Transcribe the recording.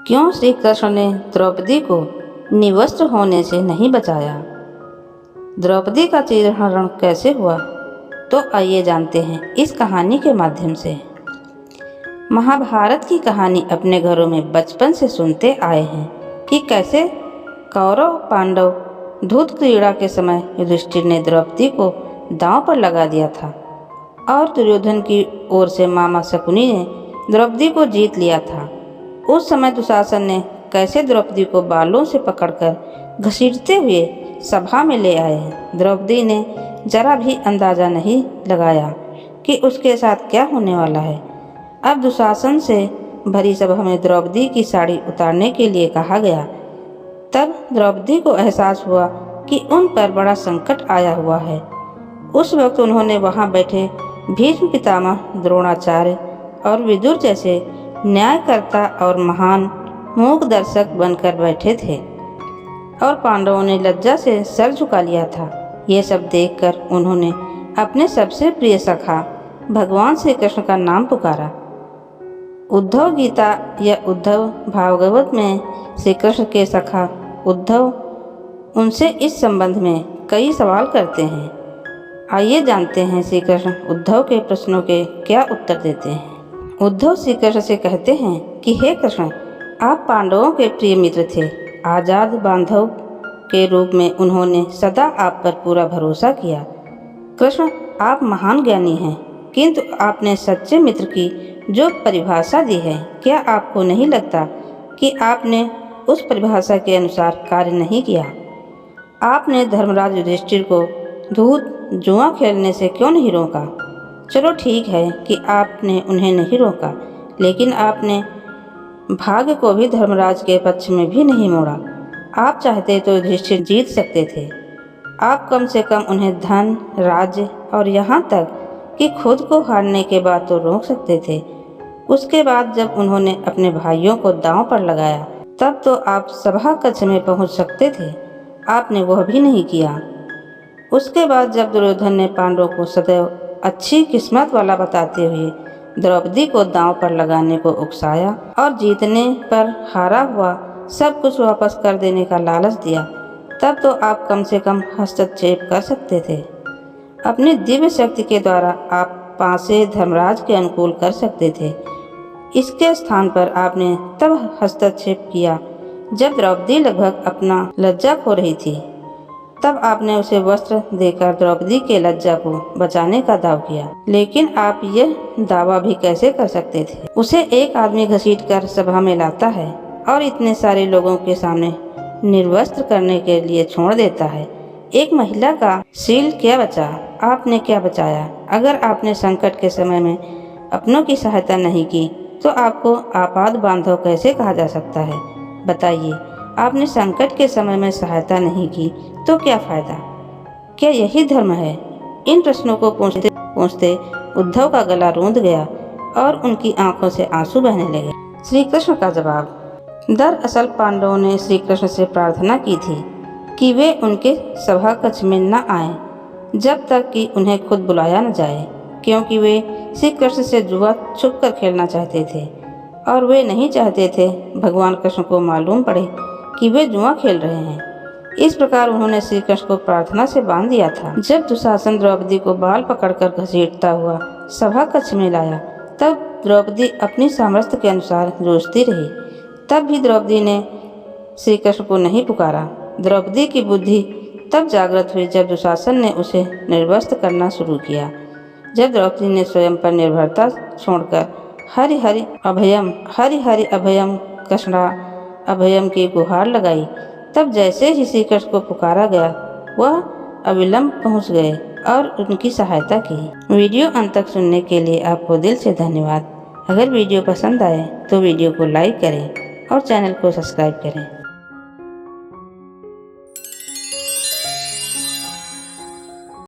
क्यों श्री कृष्ण ने द्रौपदी को निवस्त्र होने से नहीं बचाया? द्रौपदी का चीरहरण कैसे हुआ? तो आइए जानते हैं इस कहानी के माध्यम से। महाभारत की कहानी अपने घरों में बचपन से सुनते आए हैं कि कैसे कौरव पांडव धूत क्रीड़ा के समय युधिष्ठिर ने द्रौपदी को दांव पर लगा दिया था और दुर्योधन की ओर से मामा शकुनी ने द्रौपदी को जीत लिया था। उस समय दुशासन ने कैसे द्रौपदी को बालों से पकड़कर घसीटते हुए सभा में ले आए। द्रौपदी ने जरा भी अंदाजा नहीं लगाया कि उसके साथ क्या होने वाला है। अब दुशासन से भरी सभा में द्रौपदी की साड़ी उतारने के लिए कहा गया। तब द्रौपदी को एहसास हुआ कि उन पर बड़ा संकट आया हुआ है। उस वक्त उन्होंने वहां बैठे भीष्म पितामह, द्रोणाचार्य और विदुर जैसे न्यायकर्ता और महान मूक दर्शक बनकर बैठे थे और पांडवों ने लज्जा से सर झुका लिया था। ये सब देखकर उन्होंने अपने सबसे प्रिय सखा भगवान श्री कृष्ण का नाम पुकारा। उद्धव गीता या उद्धव भागवत में श्री कृष्ण के सखा उद्धव उनसे इस संबंध में कई सवाल करते हैं। आइए जानते हैं श्री कृष्ण उद्धव के प्रश्नों के क्या उत्तर देते हैं। उद्धव श्री कृष्ण से कहते हैं कि हे कृष्ण, आप पांडवों के प्रिय मित्र थे। आजाद बांधव के रूप में उन्होंने सदा आप पर पूरा भरोसा किया। कृष्ण, आप महान ज्ञानी हैं, किंतु आपने सच्चे मित्र की जो परिभाषा दी है, क्या आपको नहीं लगता कि आपने उस परिभाषा के अनुसार कार्य नहीं किया? आपने धर्मराज युधिष्ठिर को धूत जुआ खेलने से क्यों नहीं रोका? चलो ठीक है कि आपने उन्हें नहीं रोका, लेकिन आपने भाग्य को भी धर्मराज के पक्ष में भी नहीं मोड़ा। आप चाहते तो युधिष्ठिर जीत सकते थे। आप कम से कम उन्हें धन, राज्य और यहाँ तक कि खुद को हारने के बाद तो रोक सकते थे। उसके बाद जब उन्होंने अपने भाइयों को दांव पर लगाया, तब तो आप सभा कक्ष में पहुँच सकते थे। आपने वह भी नहीं किया। उसके बाद जब दुर्योधन ने पांडवों को सदैव अच्छी किस्मत वाला बताते हुए द्रौपदी को दांव पर लगाने को उकसाया और जीतने पर हारा हुआ सब कुछ वापस कर देने का लालच दिया, तब तो आप कम से कम हस्तक्षेप कर सकते थे। अपनी दिव्य शक्ति के द्वारा आप पासे धर्मराज के अनुकूल कर सकते थे। इसके स्थान पर आपने तब हस्तक्षेप किया जब द्रौपदी लगभग अपना लज्जा खो रही थी। तब आपने उसे वस्त्र देकर द्रौपदी के लज्जा को बचाने का दावा किया। लेकिन आप यह दावा भी कैसे कर सकते थे? उसे एक आदमी घसीटकर सभा में लाता है और इतने सारे लोगों के सामने निर्वस्त्र करने के लिए छोड़ देता है। एक महिला का शील क्या बचा? आपने क्या बचाया? अगर आपने संकट के समय में अपनों की सहायता नहीं की तो आपको आपात बांधव कैसे कहा जा सकता है? बताइए, आपने संकट के समय में सहायता नहीं की तो क्या फायदा? क्या यही धर्म है? इन प्रश्नों को पूछते पूछते उद्धव का गला रूंध गया और उनकी आंखों से आंसू बहने लगे। श्री कृष्ण का जवाब। दरअसल पांडवों ने श्री कृष्ण से प्रार्थना की थी कि वे उनके सभा कक्ष में न आएं जब तक कि उन्हें खुद बुलाया न जाए, क्योंकि वे श्री कृष्ण से जुआ छुप कर खेलना चाहते थे और वे नहीं चाहते थे भगवान कृष्ण को मालूम पड़े कि वे जुआ खेल रहे हैं। इस प्रकार उन्होंने श्री कृष्ण को प्रार्थना से बांध दिया था। जब दुशासन द्रौपदी को बाल पकड़कर घसीटता हुआ सभा कक्ष में लाया, तब द्रौपदी अपनी सामर्थ्य के अनुसार जूझती रही। तब भी द्रौपदी ने श्री कृष्ण को नहीं पुकारा। द्रौपदी की बुद्धि तब जागृत हुई जब दुशासन ने उसे निर्वस्त्र करना शुरू किया। जब द्रौपदी ने स्वयं पर निर्भरता छोड़कर हरि हरि अभयम कृष्णा अभयम की गुहार लगाई, तब जैसे ही श्री कृष्ण को पुकारा गया, वह अविलंब पहुंच गए और उनकी सहायता की। वीडियो अंत तक सुनने के लिए आपको दिल से धन्यवाद। अगर वीडियो पसंद आए तो वीडियो को लाइक करें और चैनल को सब्सक्राइब करें।